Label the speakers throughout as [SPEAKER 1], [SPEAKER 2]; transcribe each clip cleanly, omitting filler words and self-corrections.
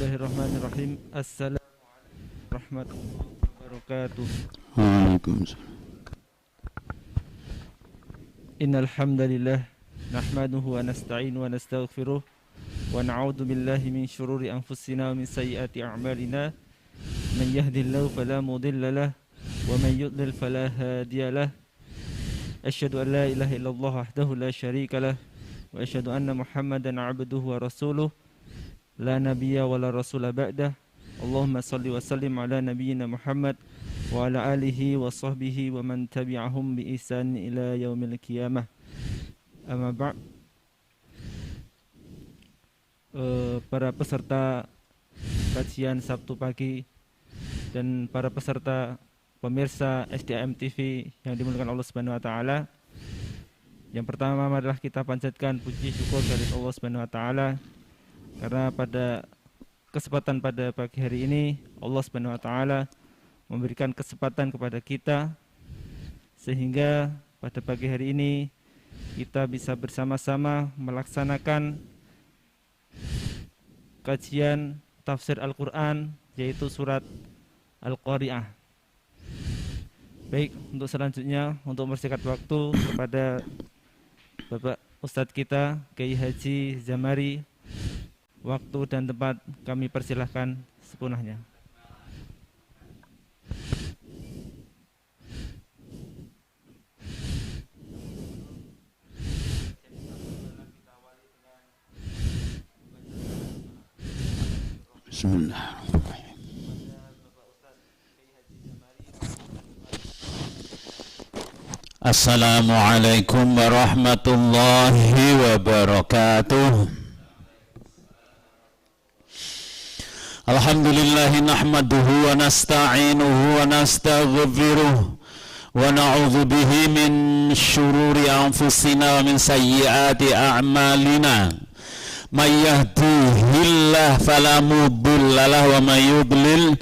[SPEAKER 1] Bismillahirrahmanirrahim. Assalamualaikum warahmatullahi wabarakatuh.
[SPEAKER 2] Waalaikumsalam.
[SPEAKER 1] Innal hamdalillah nahmaduhu wa nasta'inu wa nastaghfiruh wa na'udzu billahi min shururi anfusina wa min sayyiati a'malina. Man yahdihillahu fala mudilla lahu wa man yudlil fala hadiya lahu. Asyhadu an la ilaha illallah wahdahu la syarika lahu wa asyhadu anna Muhammadan 'abduhu wa rasuluh. La nabiyya wa la rasula ba'dah. Allahumma salli wa sallim ala nabiyyina Muhammad wa ala alihi wa sahbihi wa man tabi'ahum bi ihsan ila yaumil qiyamah. Amma ba'. Para peserta kajian Sabtu pagi dan para peserta pemirsa SDAM TV yang dimuliakan Allah Subhanahu wa taala. Yang pertama adalah kita panjatkan puji syukur dari Allah Subhanahu wa taala karena pada kesempatan pada pagi hari ini Allah Subhanahu wa taala memberikan kesempatan kepada kita sehingga pada pagi hari ini kita bisa bersama-sama melaksanakan kajian tafsir Al-Qur'an yaitu surat Al-Qari'ah. Baik, untuk selanjutnya untuk mempersingkat waktu kepada Bapak Ustadz kita Kiai Haji Zamari, waktu dan tempat kami persilahkan sepenuhnya.
[SPEAKER 2] Bismillahirrahmanirrahim. Assalamualaikum warahmatullahi wabarakatuh. Alhamdulillahi nahmaduhu wa nasta'inuhu wa nastaghfiruh wa na'udzu bihi min syururi anfusina wa min sayyiati a'malina. May yahdihillahu fala mudilla lahu wa may yudlil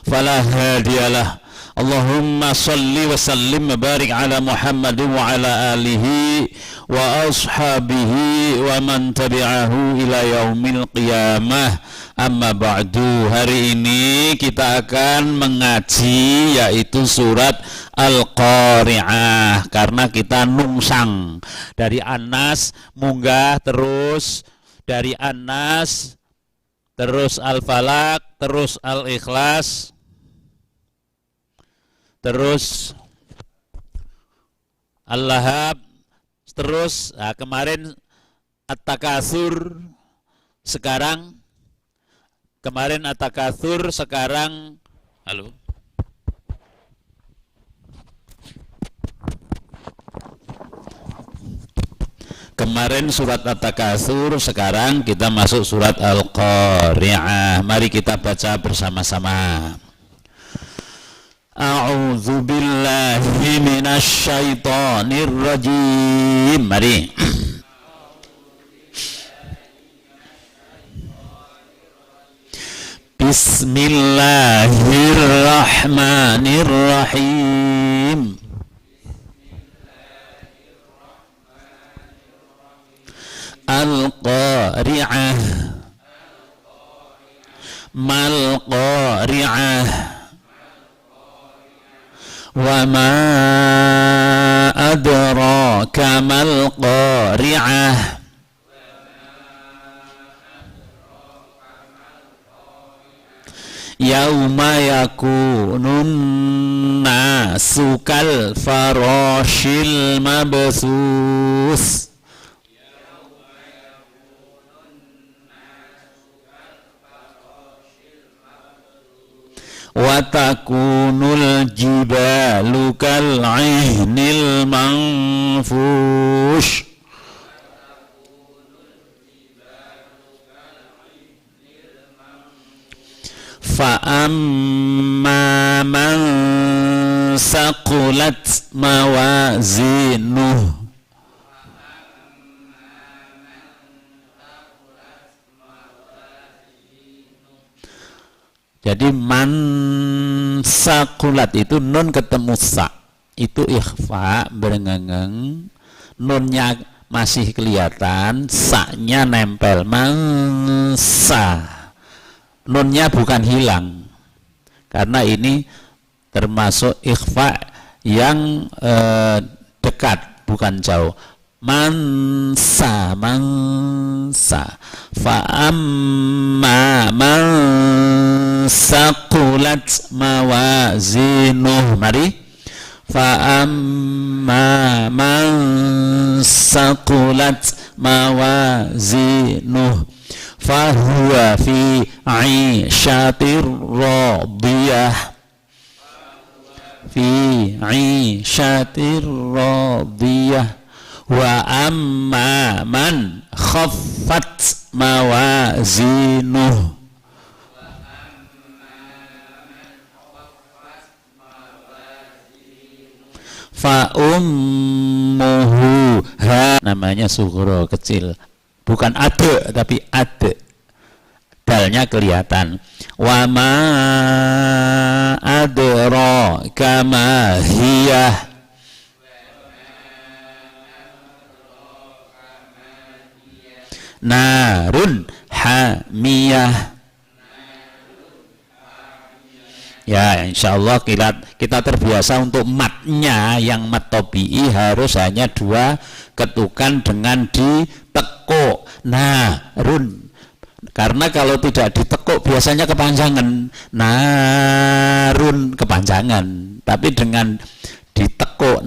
[SPEAKER 2] fala hadiyalah. Allahumma salli wa sallim wa barik ala Muhammadin wa ala alihi wa ashabihi wa man tabi'ahu ila yaumil qiyamah. Amma ba'du, hari ini kita akan mengaji yaitu surat Al-Qari'ah karena kita nungsang dari An-Nas munggah terus dari An-Nas terus Al-Falaq terus Al-Ikhlas terus Al-Lahab terus kemarin At-Takatsur, sekarang kemarin At-Takatsur, sekarang halo. Kemarin surat At-Takatsur, sekarang kita masuk surat Al-Qari'ah. Mari kita baca bersama-sama. A'udzu billahi minasy syaithanir rajim. Mari. Bismillahirrahmanirrahim. Al-Qari'ah. Mal Qari'ah. Wa ma adraka mal Qari'ah. Yauma yakunun nasu kal farashil mabthus. Wa takunul jibalu kal 'ihnil manfush. Fa'amma man saqulat mawazinuh. Jadi man saqulat itu nun ketemu sa, itu ikhfa berengeng, nunnya masih kelihatan, sa-nya nempel, mansa. nunnya bukan hilang, karena ini termasuk ikhfa yang dekat, bukan jauh. Mansa fa amma man saqulat mawazinuh. Mari, fa amma man saqulat mawazinuh fahuwa fi 'ishatir radiyah, fi 'ishatir radiyah. Wa amma man khaffat mawazinuh fa ummuhu ha, namanya sughra, kecil, bukan ade tapi ade, dalnya kelihatan. Wa ma adraka ma hiyah, narun hamiyah. Ya, insya Allah kita terbiasa untuk matnya yang mat tobi'i harus hanya 2 ketukan dengan ditekuk. Narun, karena kalau tidak ditekuk biasanya kepanjangan. Narun kepanjangan, tapi dengan ditekuk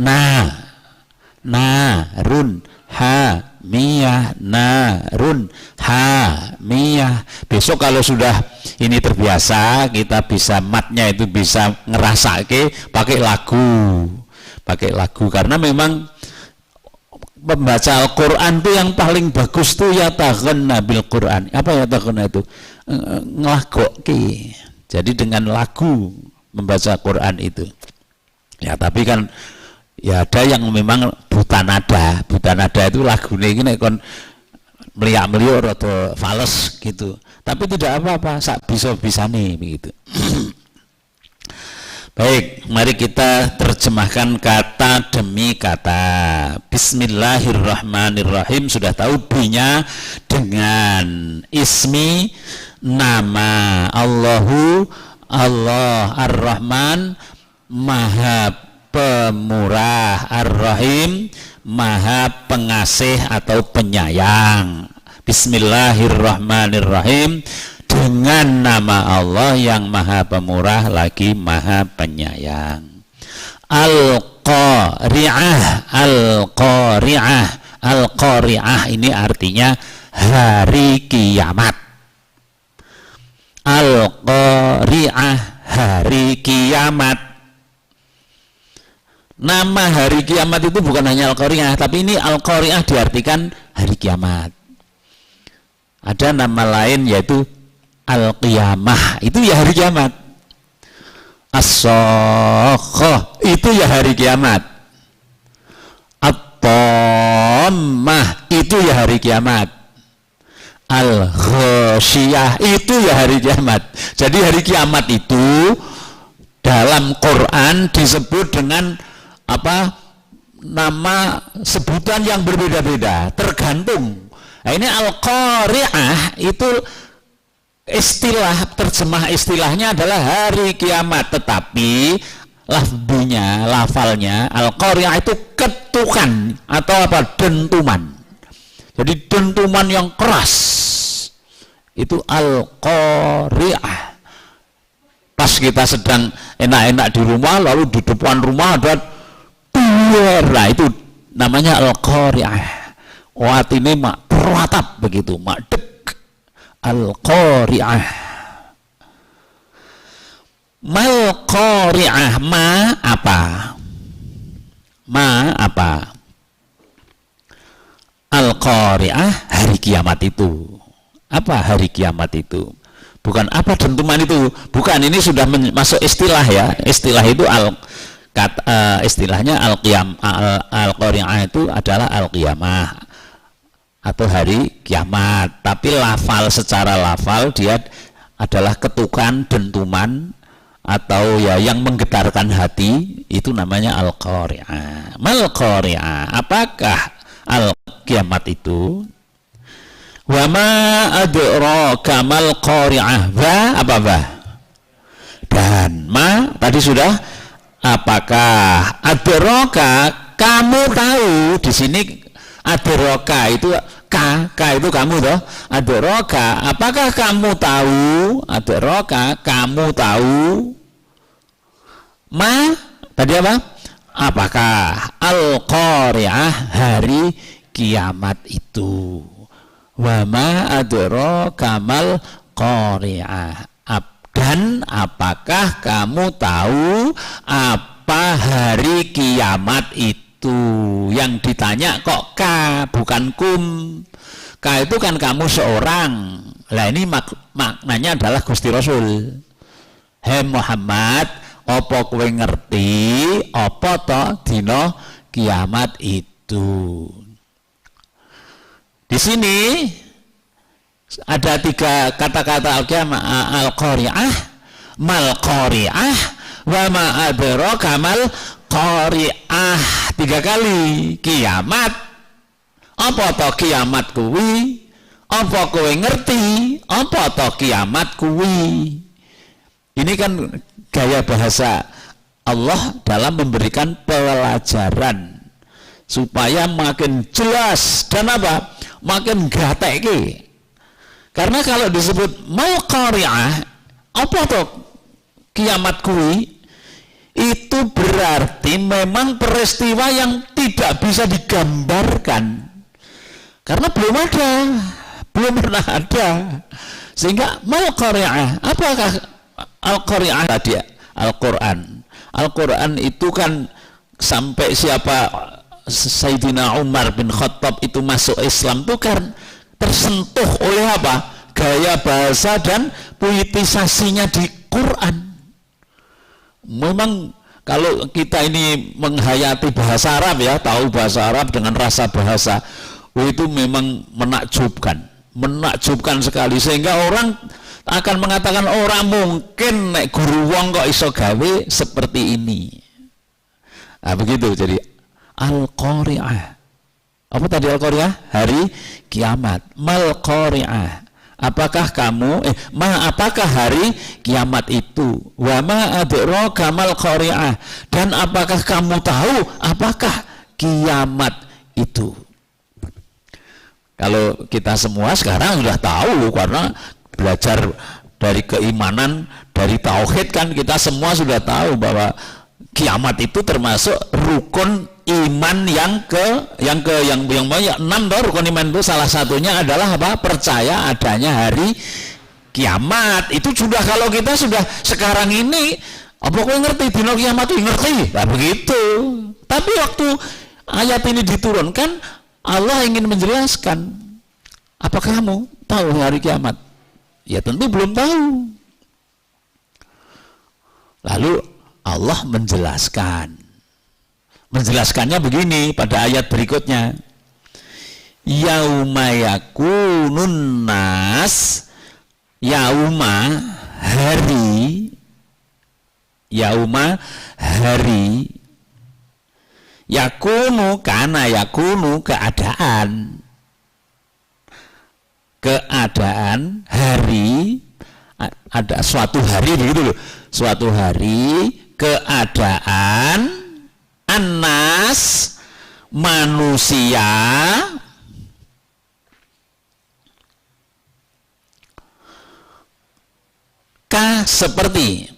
[SPEAKER 2] narun hamiyah, narun hamiyah. Besok kalau sudah ini terbiasa, kita bisa matnya itu bisa ngerasake pakai lagu, karena memang membaca Al-Quran itu yang paling bagus tuh ya taghanna bil Quran. Apa ya taghanna itu? Ngelagoki. Jadi dengan lagu membaca Quran itu. Ya, tapi kan ya ada yang memang buta nada itu lagunya ini kon meliak-meliuk atau fales gitu, tapi tidak apa-apa, sak bisa nih begitu. Baik, mari kita terjemahkan kata demi kata. Bismillahirrahmanirrahim, sudah tahu B-nya dengan ismi, nama Allahu, Allah Ar-Rahman, Maha Pemurah, Ar-Rahim, Maha Pengasih atau Penyayang. Bismillahirrahmanirrahim, dengan nama Allah yang Maha Pemurah lagi Maha Penyayang. Al-Qari'ah, Al-Qari'ah, Al-Qari'ah ini artinya hari kiamat. Al-Qari'ah, hari kiamat. Nama hari kiamat itu bukan hanya Al-Qari'ah, tapi ini Al-Qari'ah diartikan hari kiamat. Ada nama lain yaitu Al-Qiyamah, itu ya hari kiamat. As-Sakhah, itu ya hari kiamat. At-Tammah, itu ya hari kiamat. Al-Ghasyiyah, itu ya hari kiamat. Jadi hari kiamat itu dalam Quran disebut dengan apa, nama sebutan yang berbeda-beda, tergantung. Nah, ini Al-Qari'ah itu terjemah istilahnya adalah hari kiamat, tetapi lafalnya Al-Qari'ah itu ketukan atau apa, dentuman. Jadi dentuman yang keras itu Al-Qari'ah. Pas kita sedang enak-enak di rumah, lalu di depan rumah ada duer, nah itu namanya Al-Qari'ah. Watine mak teratap begitu, mak dek. Al-Qari'ah. Mal Qari'ah, ma apa? Ma apa? Al-Qari'ah, hari kiamat itu. Apa hari kiamat itu? Bukan apa dentuman itu, bukan, ini sudah masuk istilah ya. Istilah itu istilahnya Al-Qari'ah itu adalah Al-Qiyamah atau hari kiamat, tapi secara lafal dia adalah ketukan, dentuman atau ya yang menggetarkan hati, itu namanya Al-Qari'ah. Mal Qari'ah, apakah Al-Kiamat itu? Wa ma adraka mal qari'ah. Wa apa wa? Dan ma tadi sudah. Apakah adraka, kamu tahu di sini adraka itu ka itu kamu toh. Adraka, apakah kamu tahu? Adraka, kamu tahu? Ma tadi apa? Apakah al-qari'ah, hari kiamat itu? Wa ma adraka mal qari'ah. Dan apakah kamu tahu apa hari kiamat itu? Yang ditanya kok ka, bukan kum. Ka itu kan kamu seorang. Lah ini maknanya adalah Gusti Rasul. Hei Muhammad, apa kowe ngerti apa to dina kiamat itu? Di sini ada 3 kata-kata al-qari'ah, mal qari'ah, wa ma adraka mal qari'ah. 3 kali kiamat. Apa to kiamat kuwi? Apa kowe ngerti apa to kiamat kuwi? Ini kan gaya bahasa Allah dalam memberikan pelajaran supaya makin jelas dan apa? Makin gatekke. Karena kalau disebut mal qari'ah, apa tuh kiamat kuwi? Itu berarti memang peristiwa yang tidak bisa digambarkan. Karena belum pernah ada. Sehingga mal qari'ah, apakah al-qari'ah tadi? Al-Qur'an. Al-Qur'an itu kan sampai siapa Sayyidina Umar bin Khattab itu masuk Islam itu kan tersentuh oleh apa? Gaya bahasa dan puitisasinya di Quran. Memang kalau kita ini menghayati bahasa Arab ya, tahu bahasa Arab dengan rasa bahasa, itu memang menakjubkan sekali, sehingga orang akan mengatakan orang mungkin nek guru wong kok iso gawe seperti ini. Nah, begitu. Jadi al-qari'ah. Apa tadi al-qari'ah? Hari kiamat. Mal qari'ah. Apakah kamu apakah hari kiamat itu? Wa ma adraka mal qari'ah. Dan apakah kamu tahu apakah kiamat itu? Kalau kita semua sekarang sudah tahu karena belajar dari keimanan, dari tauhid kan kita semua sudah tahu bahwa kiamat itu termasuk rukun iman yang banyak 6 toh. Rukun iman itu salah satunya adalah apa? Percaya adanya hari kiamat. Itu sudah, kalau kita sudah sekarang ini apa kau ngerti dino kiamat itu ngerti? Nah, begitu. Tapi waktu ayat ini diturunkan, Allah ingin menjelaskan, apakah kamu tahu hari kiamat? Ya tentu belum tahu. Lalu Allah menjelaskannya begini pada ayat berikutnya. Yauma yakunun nas, yauma hari, yauma hari, yakunu kana yakunu keadaan hari, ada suatu hari begitu loh, suatu hari keadaan anas manusia seperti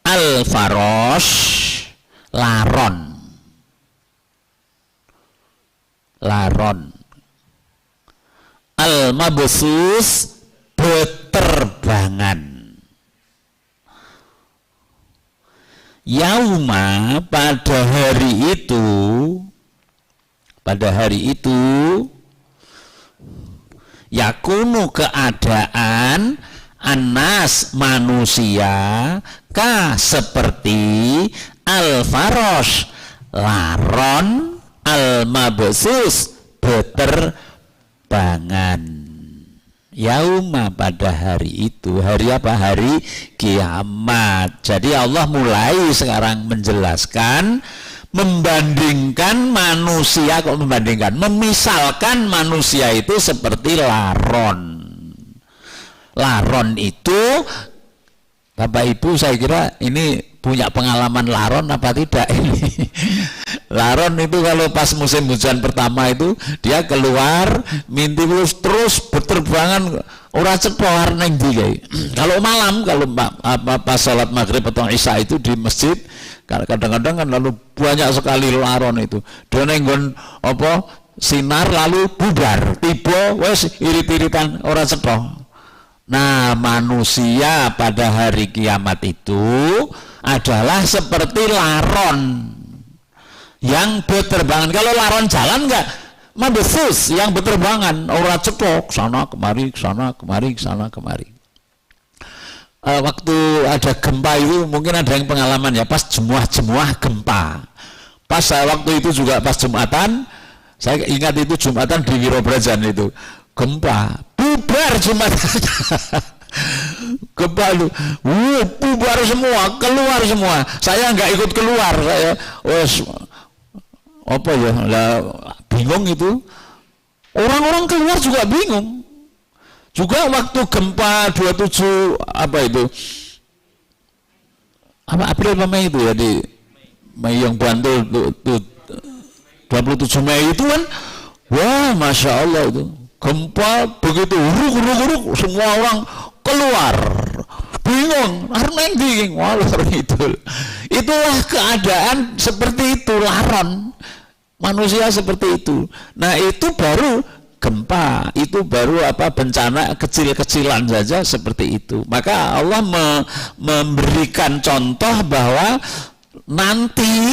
[SPEAKER 2] al-farosh laron al-mabsus beterbangan. Yauma pada hari itu yakunu keadaan anas manusia seperti al-farosh laron al-mabsus beterbangan. Yauma pada hari itu, hari apa? Hari kiamat. Jadi Allah mulai sekarang menjelaskan membandingkan manusia, kok membandingkan, memisalkan manusia itu seperti laron. Laron itu, Bapak Ibu saya kira ini punya pengalaman laron apa tidak ini. Laron itu kalau pas musim hujan pertama itu dia keluar minti terus berterbangan ora cetor neng ndi. Kalau malam kalau pas sholat maghrib atau isya itu di masjid kadang-kadang kan lalu banyak sekali laron itu. Dia nenggon apa sinar lalu bubar tiba wes irit-iritan ora cetor. Nah, manusia pada hari kiamat itu adalah seperti laron yang berterbangan. Kalau laron jalan enggak mabesus, yang berterbangan ora cetok sana kemari sana kemari sana kemari. Waktu ada gempa itu mungkin ada yang pengalaman ya, pas jemuah-jemuah gempa. Pas waktu itu juga pas Jumatan, saya ingat itu Jumatan di Wirobrajan itu gempa, bubar Jumatan. Gempa itu, bubar semua, keluar semua. Saya nggak ikut keluar, saya apa ya, lah bingung itu. Orang-orang keluar juga bingung. Juga waktu gempa 27 apa itu? Apa April apa Mei itu ya di Mei yang Bantul 27 Mei itu kan, wah masya Allah itu gempa begitu uruk semua orang keluar bingung harus bingung walor itulah keadaan seperti itu laron manusia seperti itu. Nah itu baru gempa, itu baru apa bencana kecil-kecilan saja seperti itu. Maka Allah memberikan contoh bahwa nanti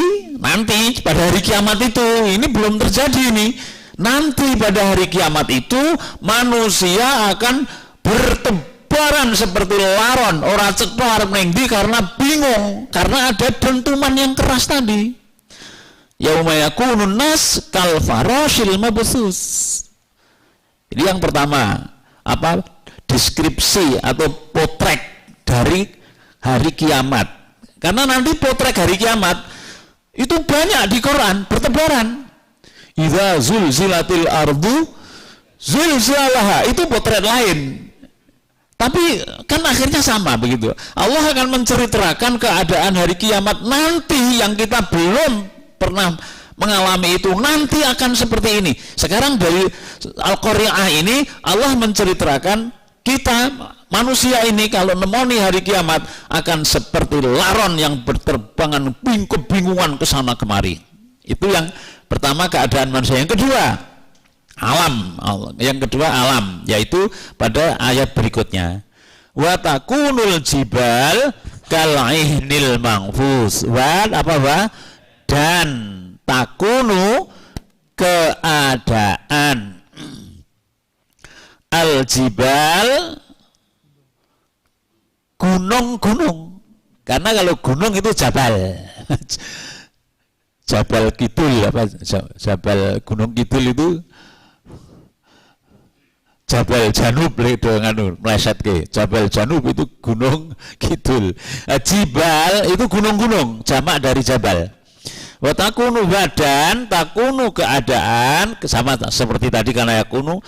[SPEAKER 2] pada hari kiamat itu ini belum terjadi ini. Nanti pada hari kiamat itu manusia akan bertebaran seperti laron, ora cetar nengdi karena bingung, karena ada dentuman yang keras tadi. Yauma yakunun nas kal farashil mabsus. Ini yang pertama, apa deskripsi atau potret dari hari kiamat. Karena nanti potret hari kiamat itu banyak di Quran, bertebaran. Idza zulzilatil ardu zilzalaha, itu potret lain. Tapi kan akhirnya sama begitu. Allah akan menceritakan keadaan hari kiamat nanti yang kita belum pernah mengalami itu, nanti akan seperti ini. Sekarang dari Al-Qari'ah ini Allah menceritakan kita manusia ini kalau nemoni hari kiamat akan seperti laron yang berterbangan kebingungan ke sana kemari. Itu yang pertama, keadaan manusia. Yang kedua, alam. Yang kedua alam, yaitu pada ayat berikutnya. Wa takunul jibal kal'ihnil manfus. Wa apa wa? Dan takunu keadaan al-jibal gunung-gunung. Karena kalau gunung itu jabal. Jabal Kidul apa? Jabal Gunung Kidul itu Jabal Janub nganu meleset ke. Jabal Janub itu Gunung Kidul. Jibal itu gunung-gunung, jamak dari jabal. Wa takunu badan, takunu keadaan sama seperti tadi karena yakunu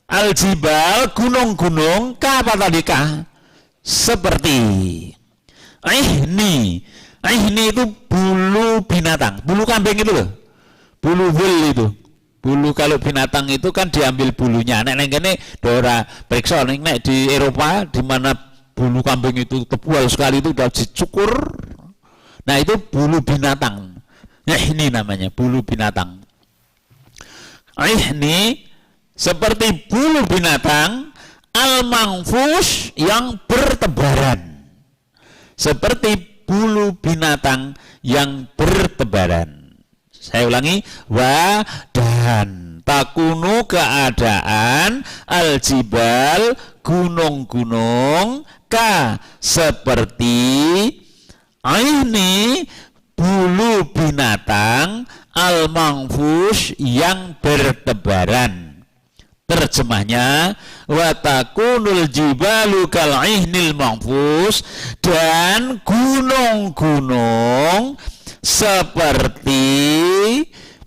[SPEAKER 2] al-jibal gunung-gunung ka apa tadi ka? Seperti ini itu bulu binatang, bulu kambing itu loh, bulu wool itu, bulu kalau binatang itu kan diambil bulunya. Nek ini dora periksa nek di Eropa di mana bulu kambing itu tebal sekali itu udah dicukur. Nah itu bulu binatang. Nah ini namanya bulu binatang. Ini seperti bulu binatang al-manfus yang bertebaran, seperti bulu binatang yang bertebaran. Saya ulangi, wa dan takunu keadaan al-jibal gunung-gunung ka seperti ini bulu binatang al-manfus yang bertebaran. Terjemahnya wa takunul jibalu kal'ihnil manfus, dan gunung-gunung seperti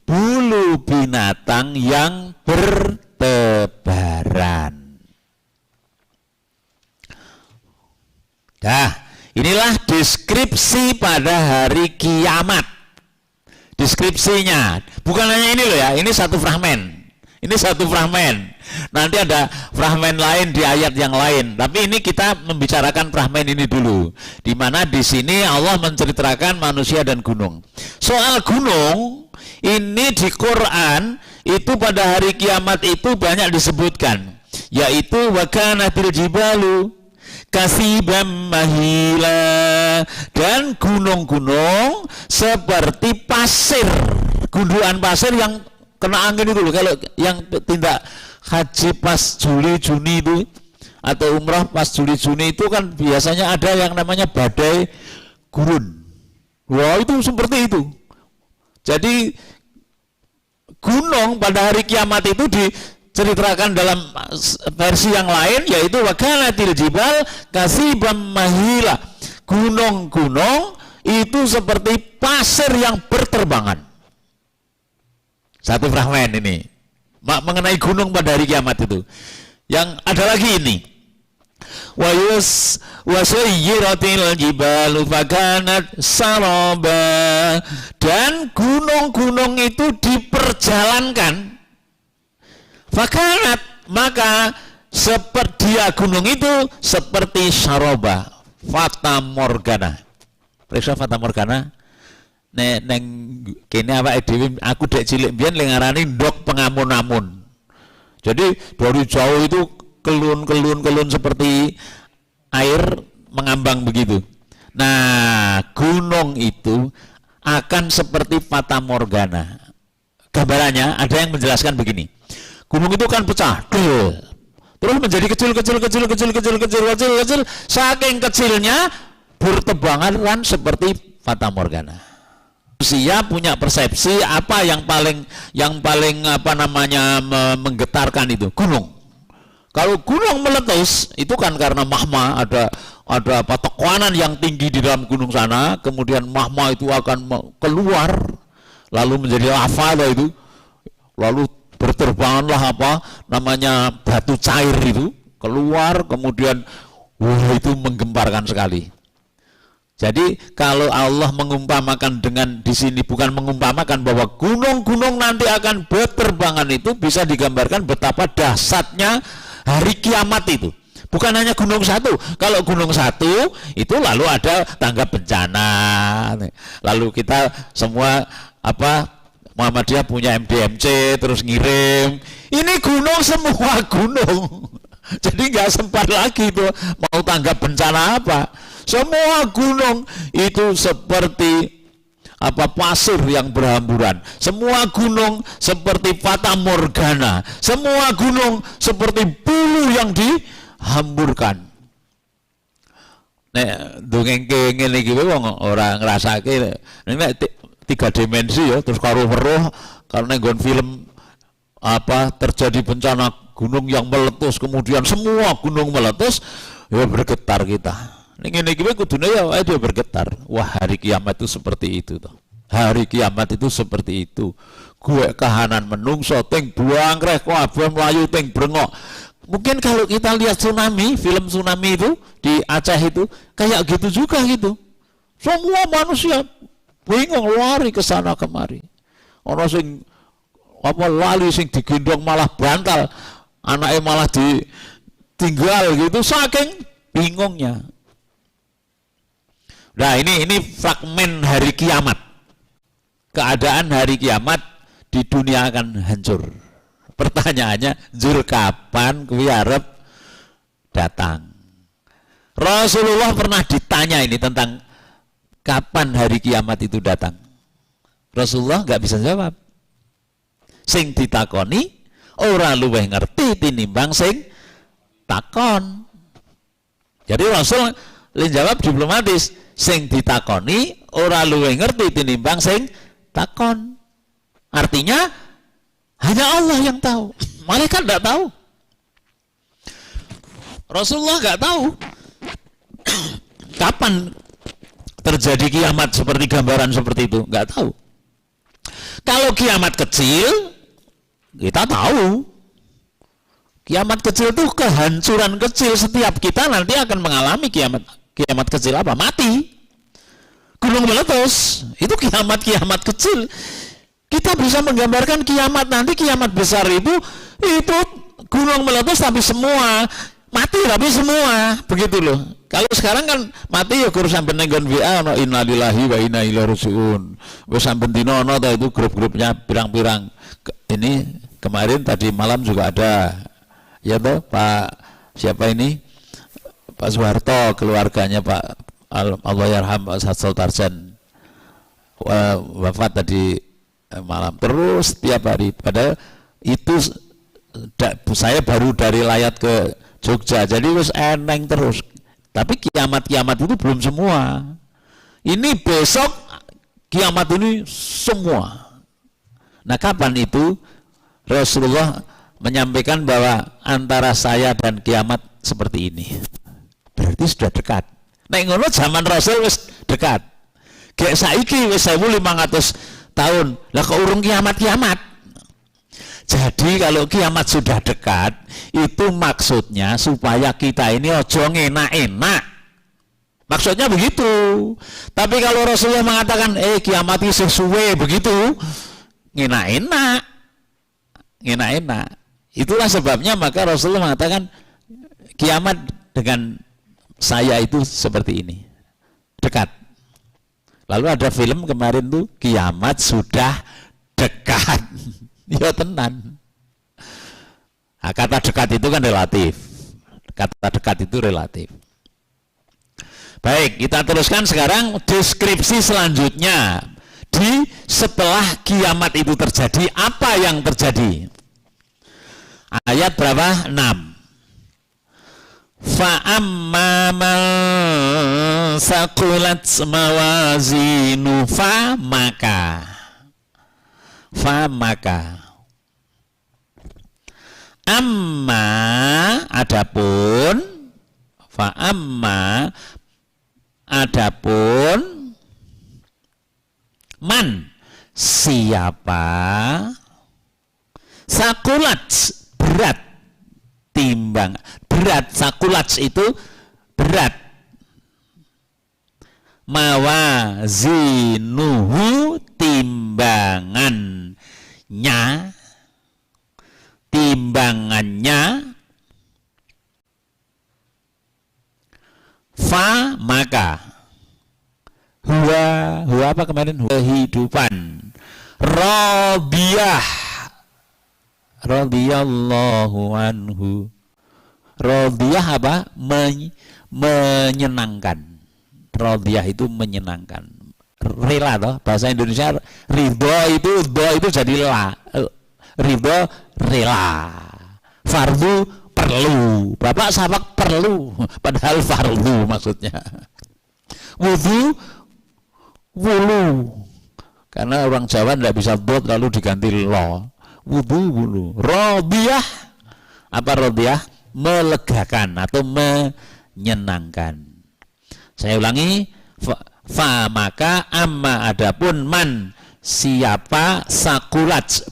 [SPEAKER 2] bulu binatang yang bertebaran. Nah, inilah deskripsi pada hari kiamat. Deskripsinya, bukan hanya ini loh ya, ini satu fragmen. Ini satu fragmen. Nanti ada fragmen lain di ayat yang lain. Tapi ini kita membicarakan fragmen ini dulu. Di mana di sini Allah menceritakan manusia dan gunung. Soal gunung, ini di Quran itu pada hari kiamat itu banyak disebutkan. Yaitu wa kanatil jibalu kasibam mahila, dan gunung-gunung seperti pasir, gundukan pasir yang kena angin itu loh. Kalau yang tindak haji pas Juli Juni itu atau umrah pas Juli Juni itu kan biasanya ada yang namanya badai gurun. Wah, itu seperti itu. Jadi gunung pada hari kiamat itu diceritakan dalam versi yang lain, yaitu wakanatil jibal kasibam mahila. Gunung-gunung itu seperti pasir yang berterbangan. Satu fragmen ini mengenai gunung pada hari kiamat itu. Yang ada lagi ini. Wasayyiratil jibalu fakanat saraba, dan gunung-gunung itu diperjalankan. Fakanat, maka seperti gunung itu seperti saraba, fata morgana. Periksa fata morgana. Neng kene awake dhewe aku dek cilik mbiyen ngarani ndok pengamun-amun. Jadi dari jauh itu kelun seperti air mengambang begitu. Nah, gunung itu akan seperti fata morgana. Gambarannya ada yang menjelaskan begini. Gunung itu kan pecah, terus menjadi kecil, saking kecilnya bertebangan seperti fata morgana. Manusia punya persepsi apa yang paling menggetarkan itu gunung. Kalau gunung meletus itu kan karena magma, ada tekanan yang tinggi di dalam gunung sana, kemudian magma itu akan keluar lalu menjadi lava itu, lalu berterbanganlah batu cair itu keluar, kemudian itu menggemparkan sekali. Jadi kalau Allah mengumpamakan dengan di sini bukan mengumpamakan bahwa gunung-gunung nanti akan berterbangan, itu bisa digambarkan betapa dahsyatnya hari kiamat itu. Bukan hanya gunung satu. Kalau gunung satu itu lalu ada tanggap bencana. Lalu kita semua Muhammadiyah punya MDMC terus ngirim. Ini gunung semua gunung. Jadi nggak sempat lagi itu mau tanggap bencana apa. Semua gunung itu seperti pasir yang berhamburan. Semua gunung seperti fata morgana. Semua gunung seperti bulu yang dihamburkan. Nek dongeng ngene iki wong ora ngrasake nek 3 dimensi ya, terus karo weruh karena nggon film terjadi bencana gunung yang meletus, kemudian semua gunung meletus, ya bergetar kita. Ini kudune ya dia bergetar. Wah, hari kiamat itu seperti itu toh. Hari kiamat itu seperti itu. Gue kahanan menungso ting buangreh kabeh mlayu ting brengok. Mungkin kalau kita lihat tsunami, film tsunami itu di Aceh itu kayak gitu juga gitu. Semua manusia bingung lari ke sana kemari. Ono sing lali sing digendong malah bantal, anaknya malah ditinggal gitu saking bingungnya. Nah, ini fragmen hari kiamat. Keadaan hari kiamat di dunia akan hancur. Pertanyaannya, jur kapan kuwi arep datang? Rasulullah pernah ditanya ini tentang kapan hari kiamat itu datang. Rasulullah nggak bisa jawab. Sing ditakoni ora luweh ngerti tinimbang sing takon. Jadi Rasul jawab diplomatis, sing ditakoni ora luwih ngerti tinimbang sing takon. Artinya hanya Allah yang tahu, malaikat enggak tahu, Rasulullah enggak tahu kapan terjadi kiamat seperti gambaran seperti itu? Nggak tahu. Kalau kiamat kecil, kita tahu. Kiamat kecil itu kehancuran kecil. Setiap kita nanti akan mengalami kiamat. Kiamat kecil apa? Mati. Gunung meletus. Itu kiamat kecil. Kita bisa menggambarkan kiamat nanti, kiamat besar itu gunung meletus tapi semua mati, tapi semua begitu loh. Kalau sekarang kan mati ya guru sampai nenggon WA no innalillahi wa inna ilaihi rajiun. Wis sampean dino ono ta itu grup-grupnya pirang-pirang. Ini kemarin tadi malam juga ada. Ya toh Pak siapa ini? Pak Soeharto, keluarganya Pak Allahyarham Pak Satsol Tarjan wafat tadi malam. Terus setiap hari, padahal itu saya baru dari layat ke Jogja, jadi wis eneng terus. Tapi kiamat-kiamat itu belum semua. Ini besok kiamat ini semua. Nah, kapan itu Rasulullah menyampaikan bahwa antara saya dan kiamat seperti ini? Berarti sudah dekat. Nek ngono zaman Rasul wis dekat. Kayak saiki wis 1500 tahun. Lah kok urung kiamat-kiamat? Jadi kalau kiamat sudah dekat, itu maksudnya supaya kita ini ojo enak-enak. Maksudnya begitu. Tapi kalau Rasulullah mengatakan, kiamat itu sesuai begitu, enak-enak. Enak-enak. Itulah sebabnya maka Rasulullah mengatakan, kiamat dengan saya itu seperti ini. Dekat. Lalu ada film kemarin tuh, kiamat sudah dekat. Ya tenan. Nah, kata dekat itu kan relatif. Kata dekat itu relatif. Baik, kita teruskan sekarang deskripsi selanjutnya. Setelah kiamat itu terjadi, apa yang terjadi? Ayat berapa? 6. Fa'amma man saqulat mawazinu maka amma adapun man siapa sakulat berat timbang berat sakulat itu berat mawazinuhu timbangannya fa maka huwa apa kemarin kehidupan radhiyallahu anhu radhiyah apa menyenangkan radhiyah itu menyenangkan rela toh bahasa Indonesia ridho itu jadi ridho rela fardu perlu bapak sabak perlu padahal fardu maksudnya wudhu karena orang Jawa tidak bisa dot lalu diganti lo wudhu radhiyah apa radhiyah melegakan atau menyenangkan. Saya ulangi, maka amma adapun man siapa sakulat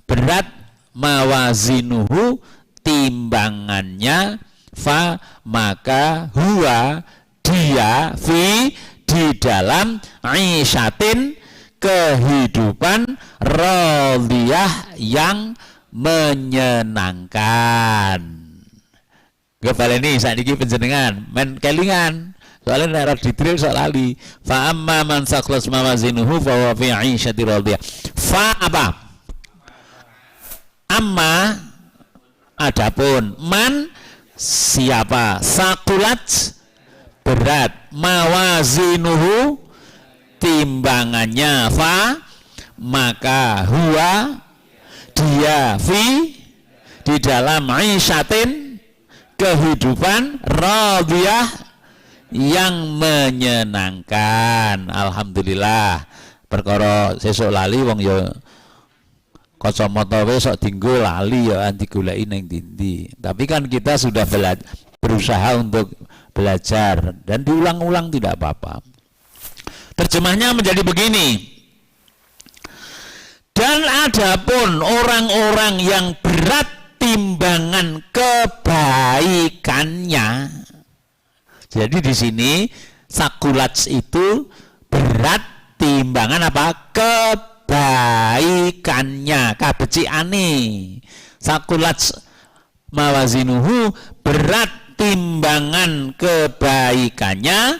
[SPEAKER 2] berat mawazinuhu timbangannya maka huwa dia di dalam isyatin kehidupan radhiyah yang menyenangkan. Kebaleni saat ini penjenengan men kelingan soalnya nek didril sok lali fa amma man saqlas mawazinuhu fa huwa fi 'ishati radhiyah fa apa amma adapun man siapa saqulat berat mawazinuhu timbangannya fa maka huwa dia di dalam 'ishatin kehidupan radhiyah yang menyenangkan. Alhamdulillah. Perkara sesuk lali wong ya kacamata wis sok dienggo lali ya anti goleki ning ndi. Tapi kan kita sudah berusaha untuk belajar dan diulang-ulang tidak apa-apa. Terjemahnya menjadi begini. Dan adapun orang-orang yang berat timbangan kebaikannya. Jadi di sini sakulats itu berat timbangan apa? Kebaikannya, kabeciane. Sakulats mawazinuhu berat timbangan kebaikannya,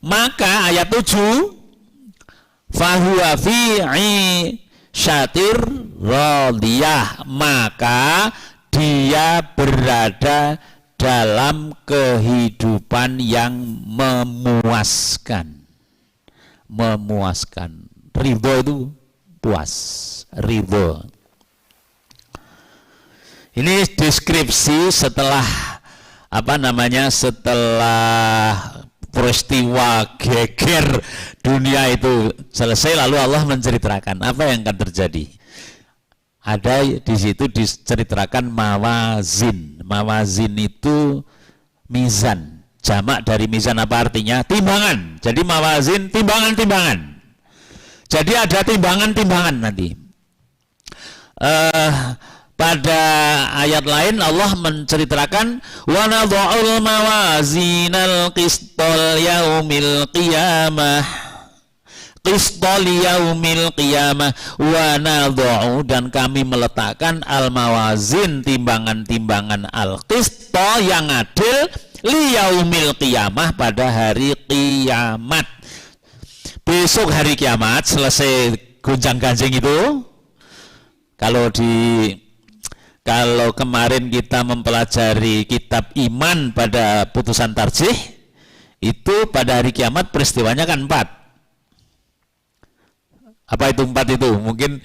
[SPEAKER 2] maka ayat 7 fahuwa fi'i syatir radiyah, maka dia berada dalam kehidupan yang memuaskan. Memuaskan. Ridho itu puas, ridho. Ini deskripsi setelah setelah peristiwa geger dunia itu selesai, lalu Allah menceritakan apa yang akan terjadi. Ada di situ diceritakan mawazin. Mawazin itu mizan. Jamak dari mizan apa artinya? Timbangan. Jadi mawazin timbangan-timbangan. Jadi ada timbangan-timbangan nanti. Pada ayat lain Allah menceritakan wa nadha'ul mawazinal qistal yaumil qiyamah. Qistal yaumil qiyamah wa nadha'u, dan kami meletakkan al mawazin timbangan-timbangan al qista yang adil li yaumil qiyamah pada hari kiamat. Besok hari kiamat selesai gonjang-ganjing itu. Kalau kemarin kita mempelajari kitab iman pada putusan tarjih, itu pada hari kiamat peristiwanya kan 4. Apa itu 4 itu? Mungkin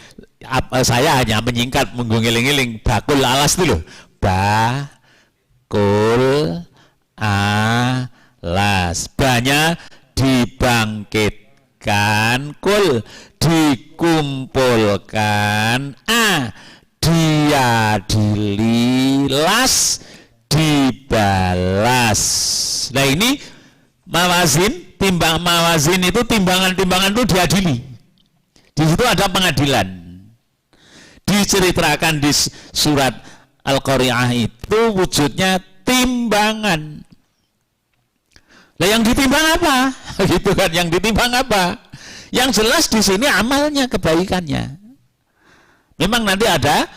[SPEAKER 2] saya hanya menyingkat, menggiling-giling. Bakul alas itu loh. Bakul alas. Banyak dibangkitkan, kul dikumpulkan, diadili, las dibalas. Nah ini mawazin, mawazin itu timbangan-timbangan itu diadili. Di situ ada pengadilan. Diceritakan di surat Al-Qari'ah itu wujudnya timbangan. Nah yang ditimbang apa? Gitu kan, yang ditimbang apa? Yang jelas di sini amalnya, kebaikannya. Memang nanti ada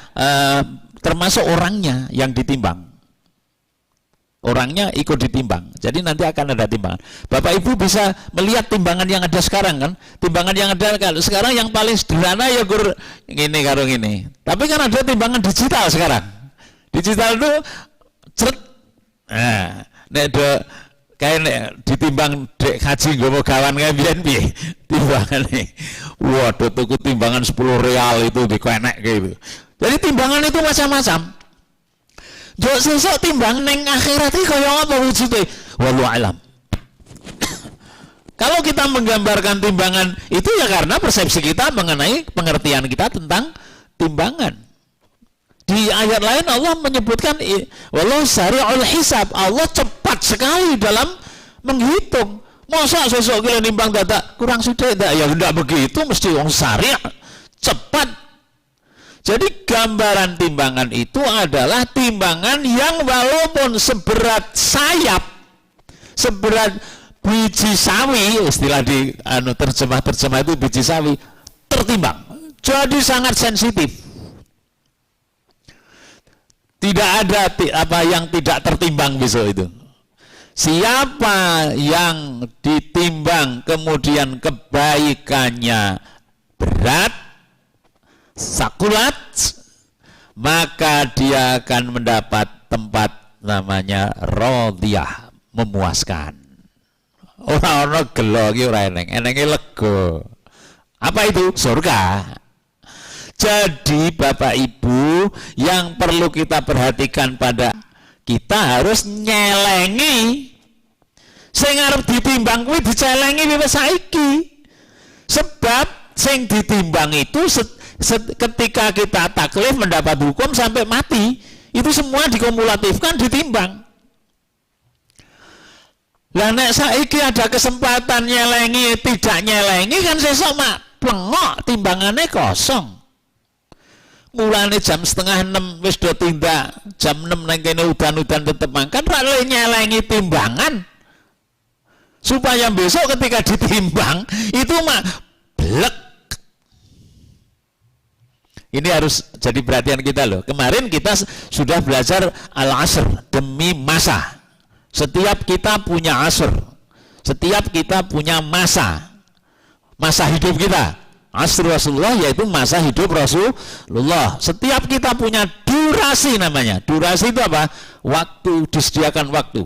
[SPEAKER 2] termasuk orangnya yang ditimbang. Orangnya ikut ditimbang. Jadi nanti akan ada timbangan. Bapak Ibu bisa melihat timbangan yang ada sekarang kan? Timbangan yang ada sekarang yang paling sederhana ya gini karo gini. Tapi kan ada timbangan digital sekarang. Digital itu ceret. Nah, kayak ditimbang dek haji nggowo gawan kae biyen piye timbangane. Waduh tuku timbangan 10 real itu dikenek gitu. Jadi timbangan itu macam-macam. Jok sesuk timbang ning akhirat iki kaya apa wujude? Wallahu alam. Kalau kita menggambarkan timbangan itu ya karena persepsi kita mengenai pengertian kita tentang timbangan. Di ayat lain Allah menyebutkan wallahu sari'ul hisab, Allah cepat sekali dalam menghitung. Masa sesuk kilo nimbang dadak kurang sithik ndak? Ya ndak begitu, mesti wong sari' cepat. Jadi gambaran timbangan itu adalah timbangan yang walaupun seberat sayap, seberat biji sawi, istilah di terjemah itu biji sawi, tertimbang. Jadi sangat sensitif. Tidak ada apa yang tidak tertimbang besok itu. Siapa yang ditimbang kemudian kebaikannya berat, sakulat, maka dia akan mendapat tempat namanya radiyah, memuaskan. Orang-orang gelo iki ora enenge lega. Apa itu? Surga. Jadi Bapak Ibu, yang perlu kita perhatikan pada kita harus nyelengi sing arep ditimbang kuwi dicelengi wis saiki. Sebab sing ditimbang itu ketika kita taklif mendapat hukum sampai mati, itu semua dikumulatifkan ditimbang. Lah nek saiki ada kesempatan nyelengi tidak nyelengi kan sesuk mak plengok timbangannya kosong. Mulane jam 5:30 wis do tindak, jam 6 nang kene udan-udan tetep mangkat ra le nyelengi timbangan. Supaya besok ketika ditimbang itu mak blek. Ini harus jadi perhatian kita loh. Kemarin kita sudah belajar al-asr demi masa. Setiap kita punya asr. Setiap kita punya masa. Masa hidup kita. Asr Rasulullah yaitu masa hidup Rasulullah. Setiap kita punya durasi namanya. Durasi itu apa? Waktu, disediakan waktu.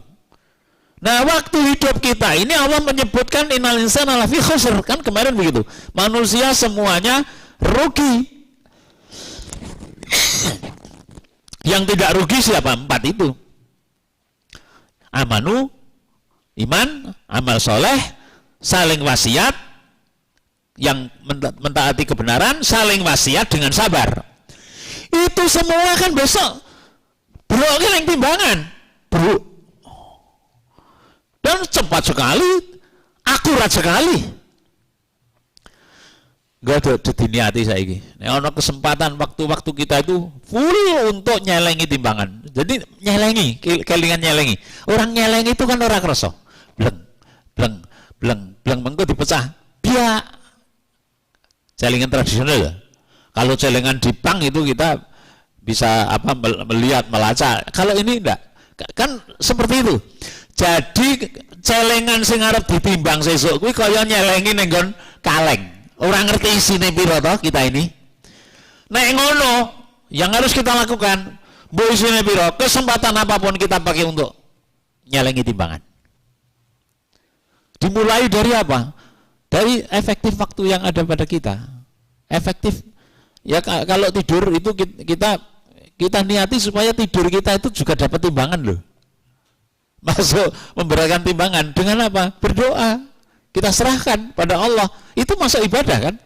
[SPEAKER 2] Nah, waktu hidup kita ini Allah menyebutkan innal insana lafi khusr. Kan kemarin begitu. Manusia semuanya rugi. Yang tidak rugi siapa? 4 itu. Amanu, iman, amal soleh, saling wasiat, yang mentaati kebenaran, saling wasiat dengan sabar. Itu semua kan besok bro yang timbangan, bro. Dan cepat sekali, akurat sekali. Gak ada diniati saiki. Nek ana kesempatan waktu-waktu kita itu full untuk nyelengi timbangan. Jadi nyelengi, kelingan nyelengi. Orang nyelengi itu kan orang kerasa. Bleng, bleng, bleng, bleng mengko dipecah. Dia celengan tradisional ya. Kalau celengan di bank itu kita bisa apa melihat, melacak. Kalau ini enggak. Kan seperti itu. Jadi celengan sing arep ditimbang sesuk kuwi kaya nyelengi ning nggon kaleng. Orang ngerti isine piro toh kita ini. Nek ngono, yang harus kita lakukan, bu isine piro, kesempatan apapun kita pakai untuk nyelengi timbangan. Dimulai dari apa? Dari efektif waktu yang ada pada kita. Efektif. Ya kalau tidur itu kita niati supaya tidur kita itu juga dapat timbangan loh. Masuk memberatkan timbangan dengan apa? Berdoa. Kita serahkan pada Allah. Itu masuk ibadah kan?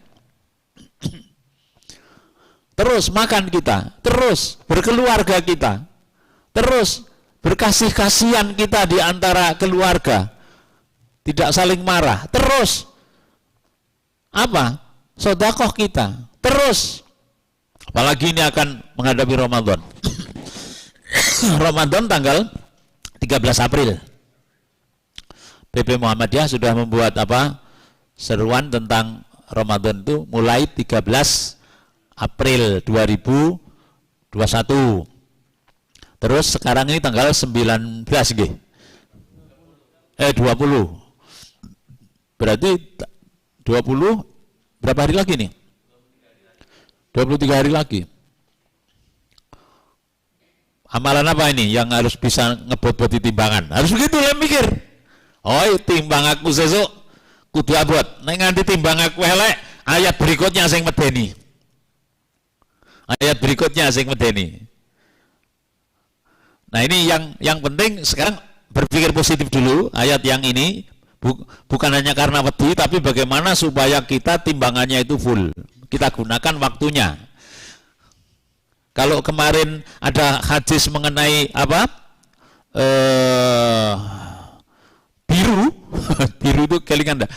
[SPEAKER 2] Terus makan kita, terus berkeluarga kita, terus berkasih-kasihan kita di antara keluarga, tidak saling marah, terus apa? Sedekah kita, terus apalagi ini akan menghadapi Ramadan. Ramadan tanggal 13 April. PP Muhammadiyah sudah membuat apa? Seruan tentang Ramadan itu mulai 13 April 2021. Terus sekarang ini tanggal 19 nggih. 20. Berarti 20 berapa hari lagi nih? 23 hari lagi. Amalan apa ini yang harus bisa ngebot-bot di timbangan? Harus begitu lah mikir. Oh, timbang aku sesuk kudu abot. Nek nganti timbang aku elek, ayat berikutnya sing medeni. Ayat berikutnya sing medeni. Nah, ini yang penting sekarang berpikir positif dulu. Ayat yang ini bukan hanya karena wedi, tapi bagaimana supaya kita timbangannya itu full. Kita gunakan waktunya. Kalau kemarin ada hadis mengenai apa? Biru itu kelingan dah.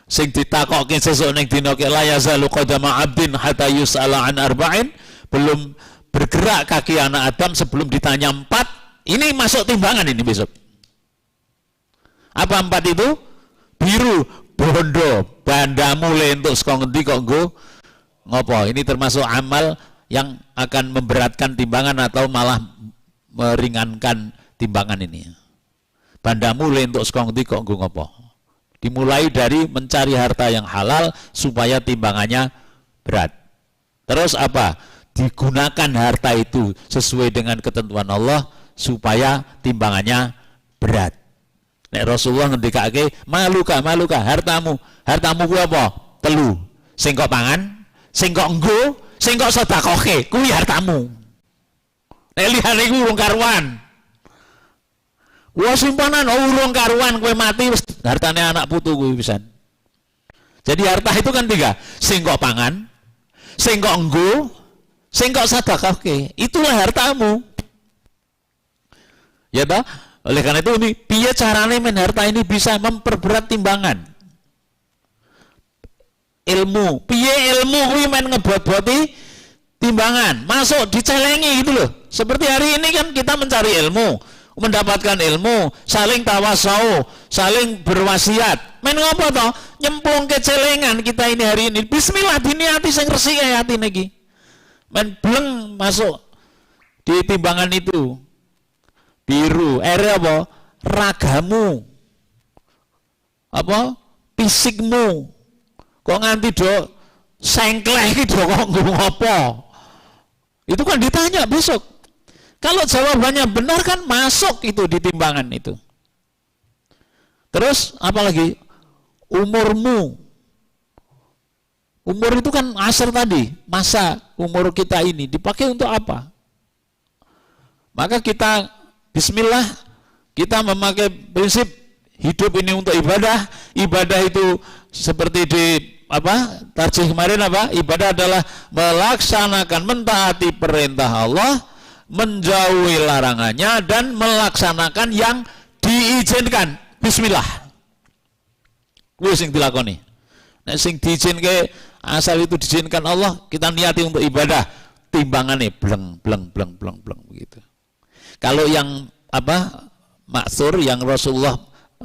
[SPEAKER 2] Sing ditakokke sesuk ning dina ki la yazalu qadama 'abdin hatta yus'ala an arba'in, belum bergerak kaki anak Adam sebelum ditanya 4. Ini masuk timbangan ini besok. Apa 4 itu? Biru, bondo, bandamu le entuk saka ngendi kok nggo ngopo? Ini termasuk amal yang akan memberatkan timbangan atau malah meringankan timbangan ini. Bandamu le entuk saka ngendi kok nggo ngopo? Dimulai dari mencari harta yang halal supaya timbangannya berat. Terus apa? Digunakan harta itu sesuai dengan ketentuan Allah supaya timbangannya berat. Nek Rasulullah ngendikake maluka hartamu ku apa? Telu. Sing kok pangan, sing kok nggo, sing kok sedekahke, kuwi hartamu. Nek liyane iku urung karuan. Wah simpanan urung karuan kowe mati wis hartane anak putu kuwi pisan. Jadi harta itu kan 3, sing kok pangan, sing kok nggo, sing kok sedekahke. Itulah hartamu. Ya toh? Oleh karena itu ini piye carane men harta ini bisa memperberat timbangan. Ilmu, piye ilmu kuwi men ngebot-boti timbangan, masuk dicelengi gitu loh. Seperti hari ini kan kita mencari ilmu, mendapatkan ilmu, saling tawasau, saling berwasiat. Men ngopo to? Nyemplung ke celengan kita ini hari ini. Bismillah diniati sing resik kaya atine iki. Men bleng masuk di timbangan itu. Biru, apa? Ragamu. Apa? Fisikmu. Kok nganti do sengkleh iki do kok ngopo? Itu kan ditanya besok. Kalau jawabannya benar kan masuk itu di timbangan itu. Terus apalagi? Umurmu. Umur itu kan asar tadi, masa umur kita ini dipakai untuk apa? Maka kita bismillah, kita memakai prinsip hidup ini untuk ibadah. Ibadah itu seperti di tarjih kemarin ibadah adalah melaksanakan, mentaati perintah Allah, menjauhi larangannya, dan melaksanakan yang diizinkan. Bismillah kuwi sing dilakoni. Nek sing diizinke asal itu diizinkan Allah, kita niati untuk ibadah, timbangannya bleng begitu. Kalau yang maksur yang Rasulullah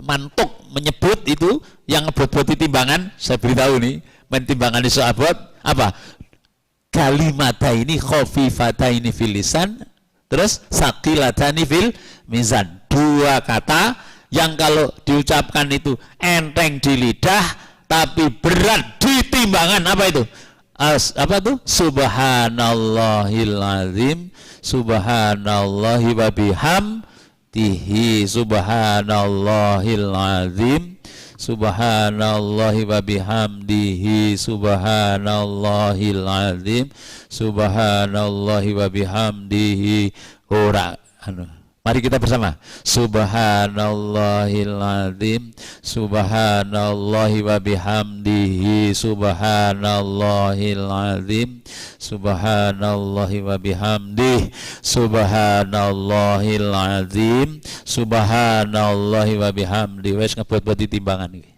[SPEAKER 2] mantuk menyebut itu yang ngebot-boti timbangan, saya beritahu nih, timbangan di sahabat kalimata ini khafifata ini fil lisan, terus saqilatani fil mizan. Dua kata yang kalau diucapkan itu enteng di lidah tapi berat di timbangan. Apa itu? Subhanallahil azim, subhanallahi wa bihamdihi, subhanallahil azim, subhanallahi wa bihamdihi, subhanallahil azim, subhanallahi wa bihamdihi. Mari kita bersama. Subhanallahil azim, subhanallahi wa bihamdihi, subhanallahil azim, subhanallahi wa bihamdihi, subhanallahil azim, subhanallahi wa bihamdihi. Wes ngebot-boti timbangan iki.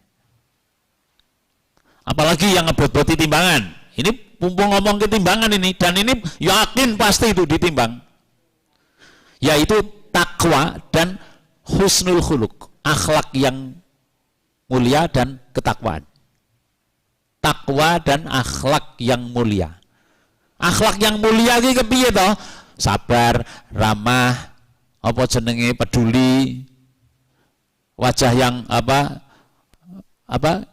[SPEAKER 2] Apalagi yang ngebot-boti timbangan. Ini mumpung ngomong ke timbangan ini, dan ini yakin pasti itu ditimbang. Yaitu takwa dan husnul khuluq, akhlak yang mulia dan ketakwaan. Takwa dan akhlak yang mulia. Akhlak yang mulia iki kepiye to? Sabar, ramah, peduli, wajah yang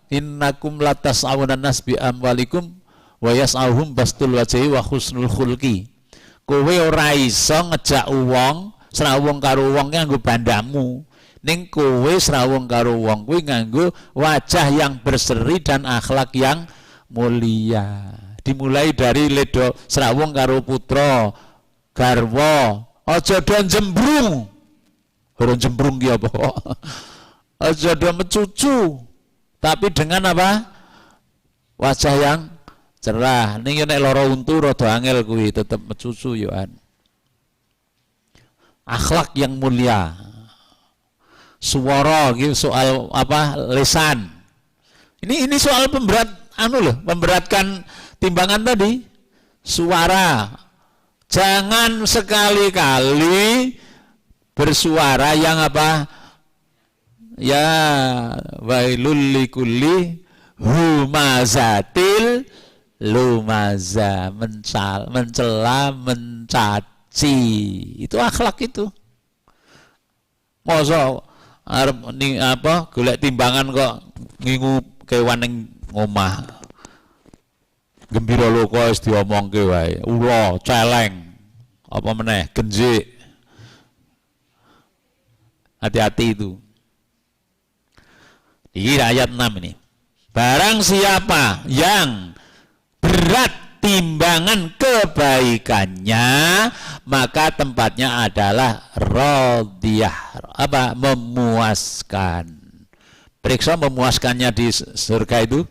[SPEAKER 2] innakum latas'awunan nas bi amwalikum wa yas'auhum bastul wajhi wa husnul khulqi. Kowe ora iso ngejak wong serawung karo wong nganggo bandamu, ning kowe serawung karo wong kuwi nganggo wajah yang berseri dan akhlak yang mulia. Dimulai dari ledo serawung karo putra garwa, aja do jembrung. Ora jembrung ki apa? Aja do mecucu, tapi dengan wajah yang cerah. Ning nek lara untu rada angel kuwi tetep mecucu yo an. Akhlak yang mulia. Suara gitu, soal lisan. Ini soal pemberat memberatkan timbangan tadi. Suara. Jangan sekali-kali bersuara yang ya wailul likulli humazatil lumaza, mencela, mencaci. Itu akhlak itu. Masa arep golek timbangan kok ngingu kewan ning omah. Gembira lho kok wis diomongke wae. Ula, celeng. Apa meneh genjik. Hati-hati itu. Ini ayat 6 ini. Barang siapa yang berat timbangan kebaikannya, maka tempatnya adalah radiyah, memuaskan. Periksa memuaskannya di surga itu.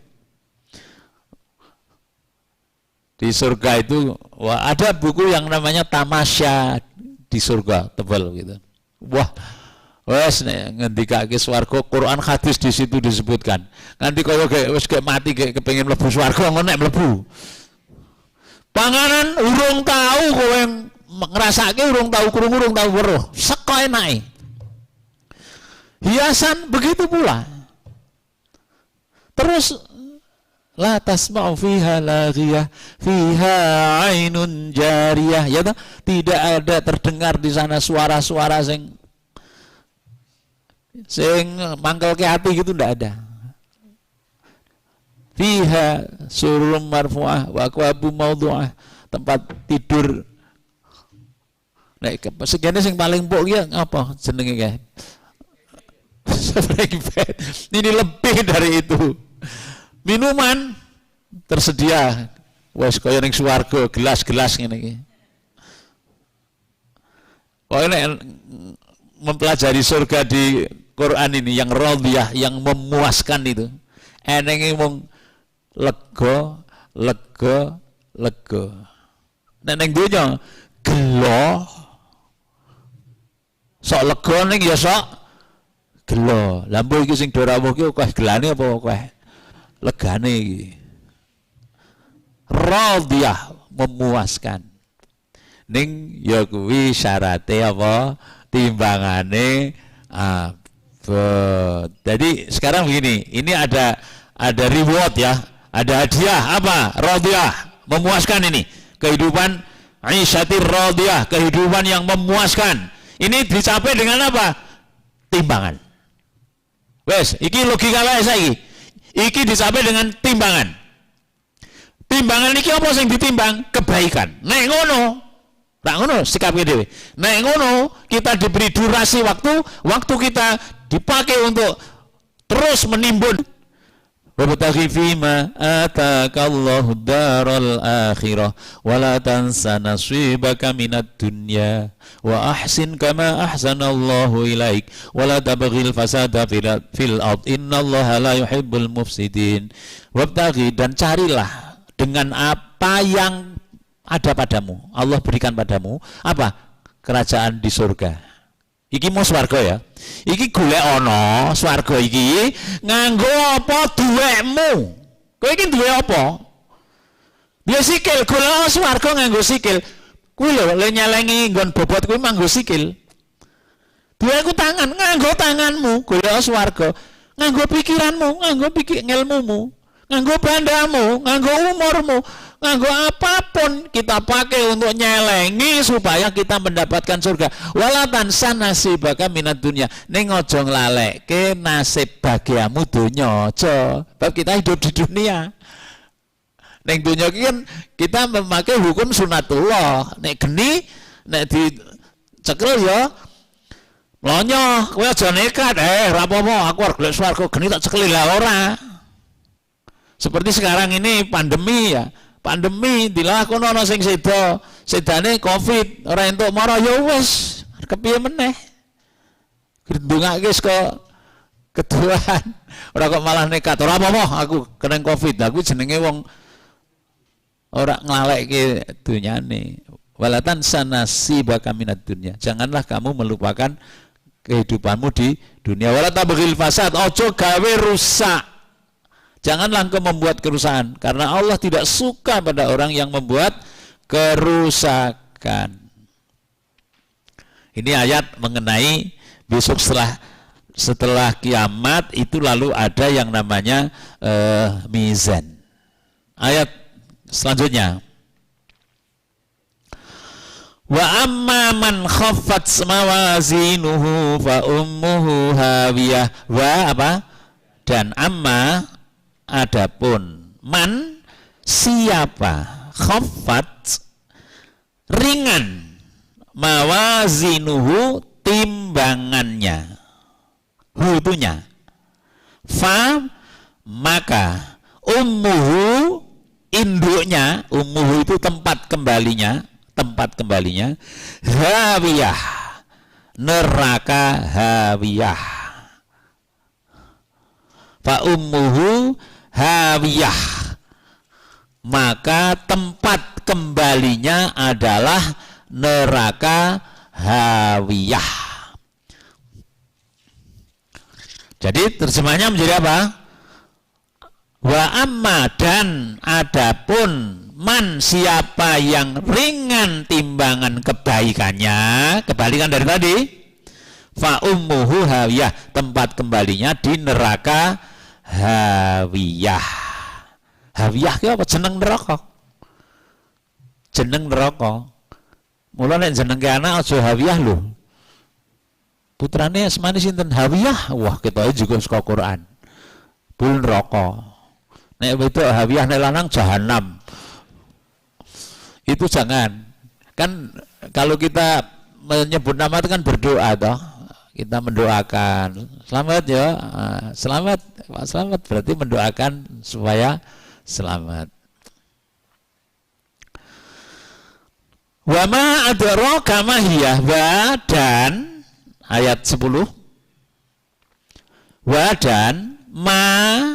[SPEAKER 2] Di surga itu ada buku yang namanya Tamasya di surga, tebal gitu. Wah, Wes nek ngendikake swarga Quran hadis di situ disebutkan. Nganti kaya wis mati kepengin mlebu swarga ngono nek mlebu. Panganan urung tahu kowe ngrasake urung tahu krungu urung tahu weruh. Seko enake. Hiasan begitu pula. Terus la tasma'u fiha laghiyah fiha 'ainun jariyah, ya toh? Tidak ada terdengar di sana suara-suara sing mangkel ke hati gitu, ndak ada. Fiha sururum marfu'ah wa akwabu maudhu'ah, tempat tidur. Nek segene sing paling empuk ki apa jenenge kae? Ini lebih dari itu. Minuman tersedia wis kaya ning swarga, gelas-gelas ngene iki. Kok nek mempelajari surga di Quran ini yang radhiyah, yang memuaskan itu, enenge mung lega, lega, lega. Nek ning donya gelo, sok lega ning ya sok gelo. Lah mbok iki sing dorawuh ki kok gelane apa kok legane iki. Radhiyah, memuaskan. Ning ya kuwi syarate apa? Timbangane jadi sekarang begini, ini ada reward ya, ada hadiah apa? Radhiyah, memuaskan ini. Kehidupan aisyatir radhiyah, kehidupan yang memuaskan. Ini dicapai dengan apa? Timbangan. Wes, iki logika wae saiki. Iki dicapai dengan timbangan. Timbangan iki apa sing ditimbang? Kebaikan. Nek ngono, nek ngono sikapke dhewe. Nek ngono, kita diberi durasi waktu kita dipakai untuk terus menimbun. Wabtaghi fima atakallahu daral akhirah wa la tansa nasibaka minad dunya wa ahsin kama ahsanallahu ilaik wa la tabghil fasada fil ard innallaha la yuhibbul mufsidin. Wabtaghi, dan carilah dengan apa yang ada padamu, Allah berikan padamu apa? Kerajaan di surga. Iki mau swarga ya. Iki golek ana swarga iki nganggo apa duwekmu. Kowe iki duwe apa? Dia sikil, golek swarga nganggo sikil. Kuwi lho le nyelengi nggon bobot kuwi manggo sikil. Duweku tangan, nganggo tanganmu golek swarga. Nganggo pikiranmu, nganggo ngilmumu, nganggo bandamu, nganggo umurmu, nganggo apapun kita pakai untuk nyelengi supaya kita mendapatkan surga. Walatan sanasibaka minad dunya. Ning aja nglaleke nasib bagiamu donya aja. Bab kita hidup di dunia. Ning donya iki kan kita memakai hukum sunatullah. Nek geni, nek dicekel ya lonyo, kowe aja nekat, ora apa-apa, aku arep golek swarga, geni tak cekeli lah ora. Seperti sekarang ini pandemi ya. Pandemi dilakoni ana sing sedane Covid, ora entuk mara ya wis, kepiye meneh. Ndongake saka keduaan. Ora kok malah nekat. Ora apa-apa aku kena Covid. Aku jenenge wong ora nglalekke dunyane. Walatan sanasibaka minad dunya. Janganlah kamu melupakan kehidupanmu di dunia. Wala tabghil fasad, ojo gawe rusak. Janganlah engkau membuat kerusakan, karena Allah tidak suka pada orang yang membuat kerusakan. Ini ayat mengenai besok setelah kiamat itu lalu ada yang namanya mizan. Ayat selanjutnya. Wa amma man khaffat mawazinuhu fa ummuhu hawiyah. Wa apa? Dan amma, adapun man siapa khaffat ringan mawazinuhu timbangannya, hutunya, fa maka ummuhu induknya, ummuhu itu tempat kembalinya hawiyah, neraka hawiyah. Fa ummuhu hawiyah, maka tempat kembalinya adalah neraka hawiyah. Jadi terjemahnya menjadi apa? Wa amma, dan adapun man, siapa yang ringan timbangan kebaikannya, kebalikan dari tadi, fa ummuhu hawiyah, tempat kembalinya di neraka hawiyah. Hawiyah ki apa? Jeneng neraka. Jeneng neraka. Mula nek jenenge anak aja hawiyah lho. Putrane asmane sinten? Hawiyah. Wah, ketoke juga saka Quran. Bul neraka. Nek wedok hawiyah, nek lanang jahanam. Itu jangan. Kan kalau kita menyebut nama itu kan berdoa toh. Kita mendoakan. Selamat ya. Selamat, Pak selamat, berarti mendoakan supaya selamat. Wa ma adraka ma hiya, wa, dan ayat 10. Wa, dan ma,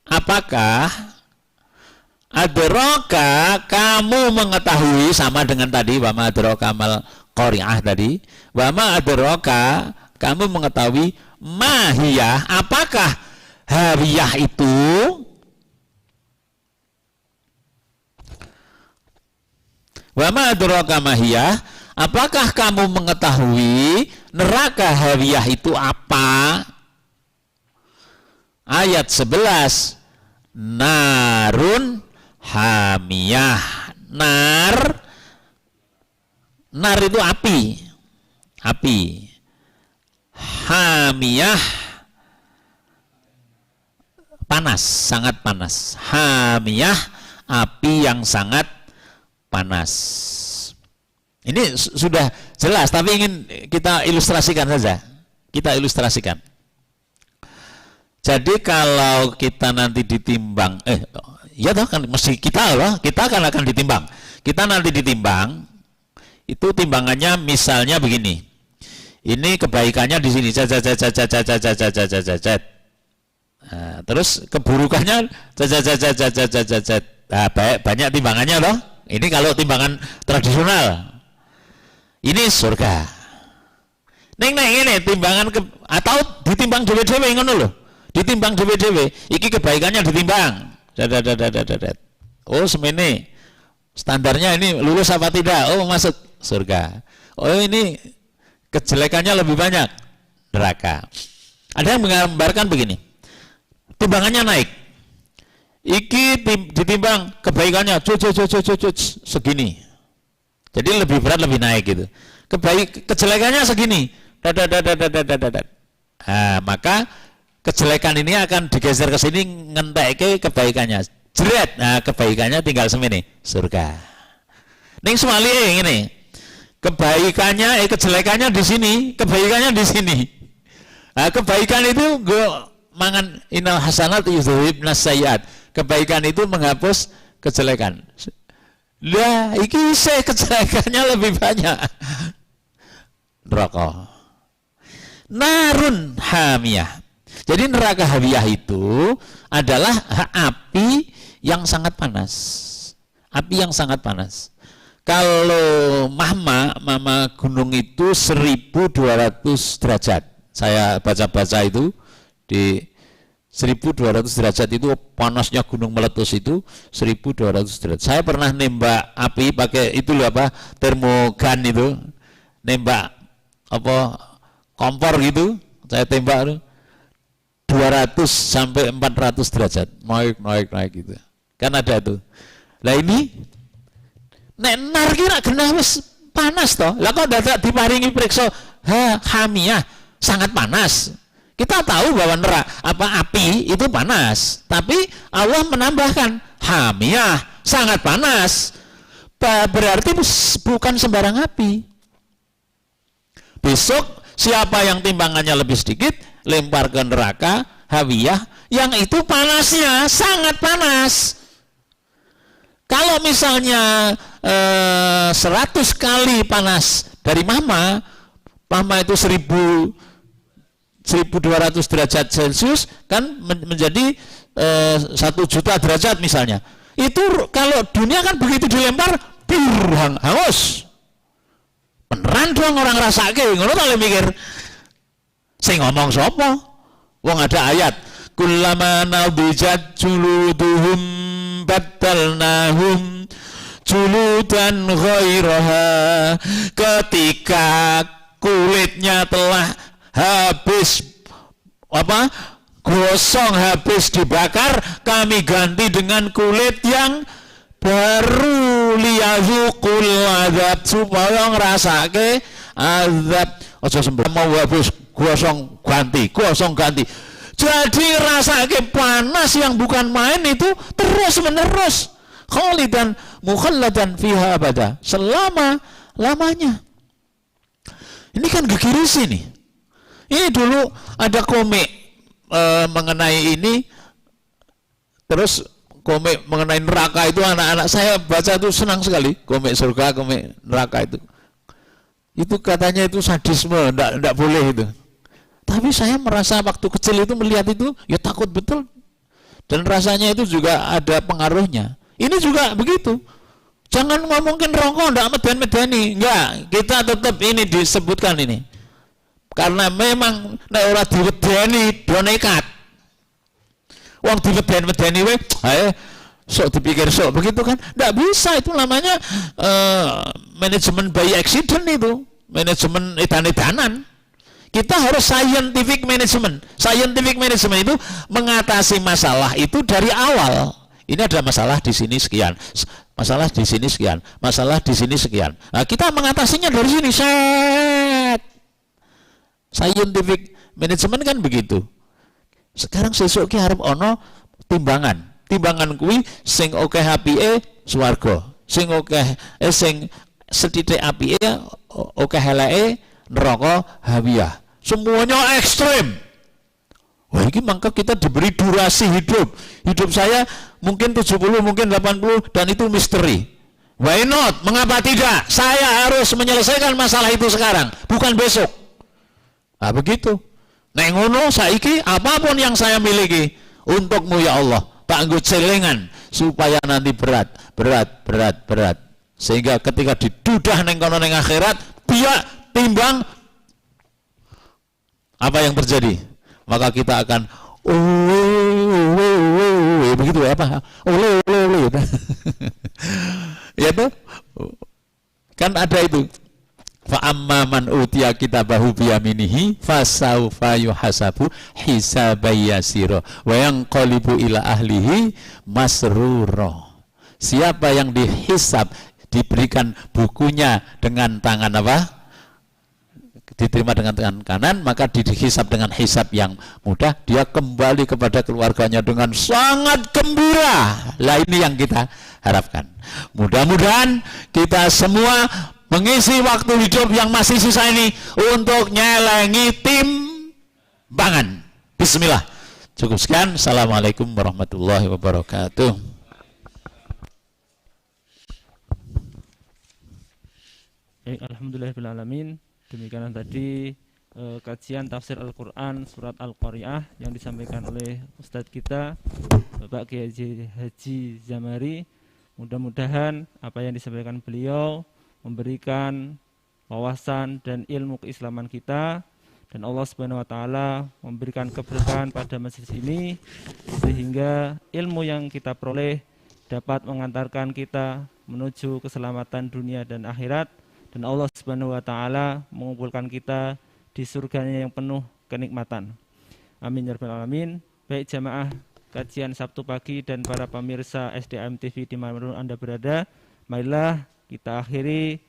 [SPEAKER 2] apakah adraka, kamu mengetahui, sama dengan tadi wa ma adraka mal qari'ah tadi. Wa ma adraka, kamu mengetahui ma hiya, apakah hawiyah itu? Wa ma adraka ma hiya, apakah kamu mengetahui neraka hawiyah itu apa? Ayat 11. Narun hamiyah. Nar itu api. Api. Hamiyah, panas, sangat panas. Hamiyah, api yang sangat panas. Ini sudah jelas, tapi ingin kita ilustrasikan saja. Kita ilustrasikan. Jadi kalau kita nanti ditimbang, ya toh kan mesti kita loh, kita akan ditimbang. Kita nanti ditimbang, itu timbangannya misalnya begini. Ini kebaikannya di sini, nah, terus keburukannya, nah, banyak timbangannya loh. Ini kalau timbangan tradisional, ini surga. Neng ini timbangan atau ditimbang dewe-dewe ngono loh. Ditimbang dewe-dewe, iki kebaikannya ditimbang. Oh, semene. Standarnya ini lulus apa tidak? Oh, masuk surga. Oh, ini kejelekannya lebih banyak, neraka. Ada yang menggambarkan begini. Timbangannya naik. Iki ditimbang kebaikannya segini. Jadi lebih berat, lebih naik gitu. Kejelekannya segini. Nah, maka kejelekan ini akan digeser ke sini, ngentek ke kebaikannya. Jeret. Nah, kebaikannya tinggal semene, surga. Ning semali ini. Kebaikannya kejelekannya di sini, kebaikannya di sini. Nah, kebaikan itu gue mangan innal hasanat yudhibnas sayyiat. Kebaikan itu menghapus kejelekan. Lah, iki kejelekannya lebih banyak. Neraka. Narun hamiyah. Jadi neraka hawiyah itu adalah api yang sangat panas. Api yang sangat panas. Kalau mama gunung itu 1200 derajat. Saya baca-baca itu di 1200 derajat itu panasnya gunung meletus itu 1200 derajat. Saya pernah nembak api pakai itu loh apa? Termogan itu. Nembak apa? Kompor gitu. Saya tembak 200 sampai 400 derajat. Naik gitu. Kan ada tuh. Lah ini nek nar kira kena wis panas toh. Lah kok dadak diparingi periksa hamiyah sangat panas. Kita tahu bahwa api itu panas, tapi Allah menambahkan hamiyah sangat panas. Berarti bukan sembarang api. Besok siapa yang timbangannya lebih sedikit, lempar ke neraka hawiyah yang itu panasnya sangat panas. Kalau misalnya 100 kali panas dari mama itu 1200 derajat Celcius kan menjadi 1 juta derajat misalnya. Itu kalau dunia kan begitu dilempar hangus. Beneran dong orang rasake, ngono tak mikir. Sing ngomong sapa? Wong ada ayat, kullama nadijat juluduhum baddalnahum juludan ghairaha. Ketika kulitnya telah habis gosong, habis dibakar, kami ganti dengan kulit yang baru, liyazuqul azab, supaya ngrasake azab. Aja sembah mau habis gosong ganti. Jadi rasake panas yang bukan main itu terus menerus. Khalidan mukhalladan fiha abada, selama-lamanya. Ini kan gegirisi nih. Ini dulu ada komik mengenai ini, terus komik mengenai neraka itu anak-anak saya baca itu senang sekali, komik surga, komik neraka itu. Itu katanya itu sadisme, enggak boleh itu. Tapi saya merasa waktu kecil itu melihat itu ya takut betul. Dan rasanya itu juga ada pengaruhnya. Ini juga begitu. Jangan ngomongin rokok, enggak medan-medani. Enggak, kita tetap ini disebutkan ini. Karena memang nek ora diwedeni do nekat. Wong diweden-wedeni we, sok dipikir sok begitu kan? Enggak bisa, itu namanya manajemen by accident itu. Manajemen edan-edanan. Kita harus scientific management. Scientific management itu mengatasi masalah itu dari awal. Ini ada masalah di sini sekian, masalah di sini sekian, masalah di sini sekian. Nah, kita mengatasinya dari sini. Set. Scientific management kan begitu. Sekarang sesuk ki arep ana timbangan. Timbangan kuwi sing akeh apike swarga. Sing akeh sing sethithik apike akeh eleke neraka hawiyah. Semuanya ekstrem. Wah, ini maka kita diberi durasi hidup. Hidup saya mungkin 70, mungkin 80, dan itu misteri. Why not? Mengapa tidak? Saya harus menyelesaikan masalah itu sekarang, bukan besok. Nah, begitu. Nek ngono saiki apapun yang saya miliki untukmu ya Allah, tak nggo celengan supaya nanti berat. Sehingga ketika didudah neng kono neng akhirat, dia timbang apa yang terjadi? Maka kita akan begitu ya apa? Ya tuh. Kan ada itu. Fa amma man utiya kitabahu biyaminihi fasaufa yuhasabu hisaban yasira wa yanqalibu ila ahlihi masrura. Siapa yang dihisab, diberikan bukunya dengan tangan apa? Diterima dengan tangan kanan, maka dihisab dengan hisab yang mudah, dia kembali kepada keluarganya dengan sangat gembira. Lah ini yang kita harapkan. Mudah-mudahan kita semua mengisi waktu hidup yang masih sisa ini untuk nyelengi timbangan. Bismillah. Cukup sekian. Assalamualaikum warahmatullahi wabarakatuh.
[SPEAKER 1] Alhamdulillahirrahmanirrahim. Demikian tadi kajian tafsir Al-Quran surat Al-Qari'ah yang disampaikan oleh Ustadz kita Bapak Kiai Haji Zamari. Mudah-mudahan apa yang disampaikan beliau memberikan wawasan dan ilmu keislaman kita, dan Allah Subhanahu wa taala memberikan keberkahan pada masjid ini sehingga ilmu yang kita peroleh dapat mengantarkan kita menuju keselamatan dunia dan akhirat, dan Allah Subhanahu wa taala mengumpulkan kita di surganya yang penuh kenikmatan. Amin ya rabbal alamin. Baik jamaah kajian Sabtu pagi dan para pemirsa SDM TV di mana Anda berada, marilah kita akhiri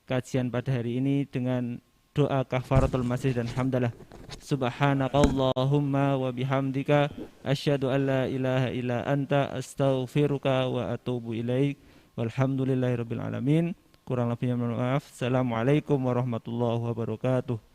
[SPEAKER 1] kajian pada hari ini dengan doa kafaratul masjid dan hamdalah. Subhanakallahumma wa bihamdika asyhadu an la ilaha illa anta astaghfiruka wa atubu ilaik. Walhamdulillahirabbil alamin. Kurang lebihnya mohon maaf. Assalamualaikum warahmatullahi wabarakatuh.